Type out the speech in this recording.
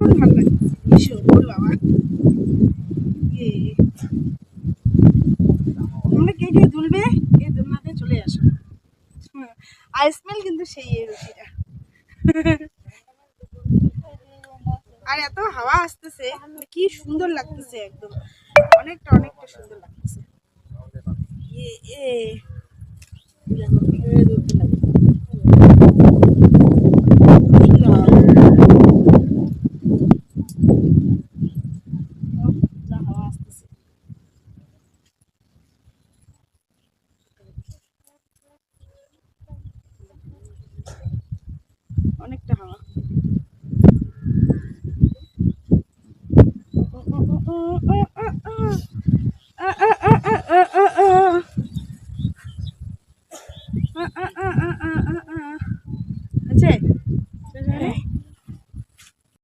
ভীষণ ভালো লাগছে, ভীষণ। বাবা তোমরা কে কে দুলবে, কে দুলনাতে চলে আসো। আর স্মেল কিন্তু সেই এই রশিটা। আর এত হাওয়া আসতেছে, কি সুন্দর লাগতেছে একদম, অনেকটা অনেকটা সুন্দর লাগতেছে। অনেকটা হাওয়া।